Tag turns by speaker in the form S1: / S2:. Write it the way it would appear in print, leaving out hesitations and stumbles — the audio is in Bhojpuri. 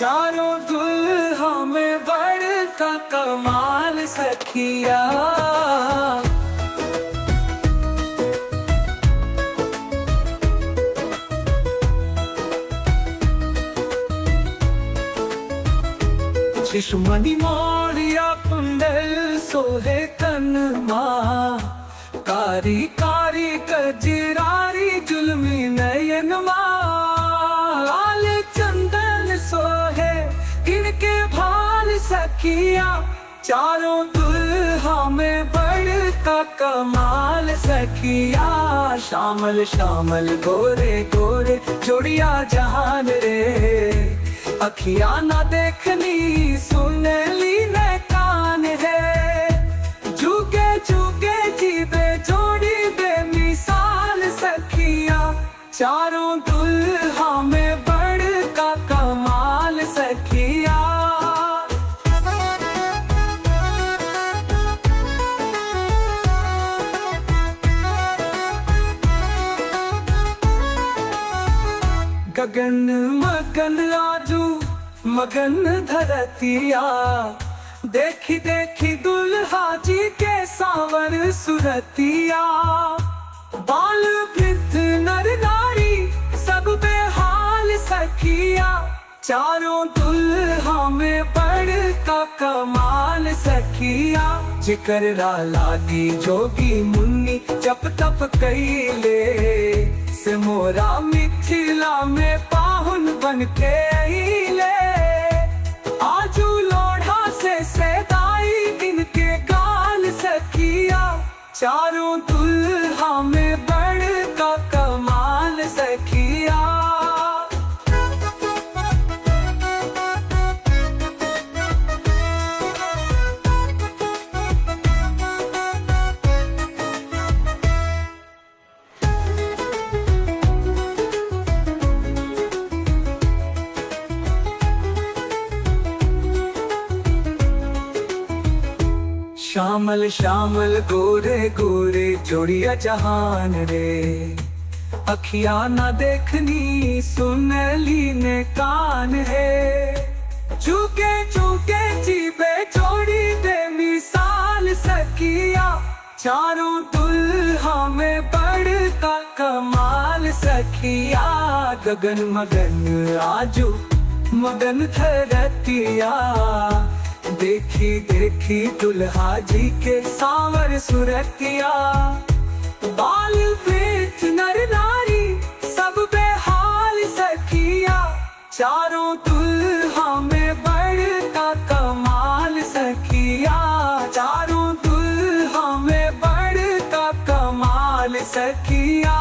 S1: चारों दुल्हा में बड़का कमाल सखिया। शिशुमणि मोरिया कुंडल सोहे कनमा, कारी कारी कजरारी जुल्मी नयनमा। लाल चंदन सोहे किनके भाल सखिया, चारों दुल्हा में बड़का कमाल सखिया। शामल शामल गोरे गोरे जोड़िया जहान रे, अखिया ना देखनी सुनली न कान है। जुगे जुगे जीवे जोड़ी बेमिसाल सखिया, चारों दुल्हा में बड़का कमाल सखिया। गगन मगन आजू मगन धरतिया, देखी देखी दुल्हा जी के सावर सुरतिया। बाल वृद्ध नर नारी सब बेहाल सखिया, चारों दुल्हा में बड़का कमाल सखिया। जिकर लागी जोगी मुन्नी जप तप कईले, से मोरा मिथिला में पाहुन बन के अइले। आजू लोढ़ा से सदाई इनके गाल सखिया, चारों दुल्हा में बड़का कमाल सखिया। श्यामल श्यामल गोरे गोरे जोड़िया जहान रे, अखिया ना देखनी सुनली ने कान है। चूके चूके जीवे जोड़ी बेमिसाल सखिया, चारों दुल्हा में बड़का कमाल सखिया। गगन मगन आजू मगन धरतिया, देखी देखी दुल्हा जी के सावर सुरतिया। बाल वृद्ध नर नारी सब बेहाल सखिया, चारों दुल्हा में बड़का कमाल सखिया। चारों दुल्हा में बड़का कमाल सखिया।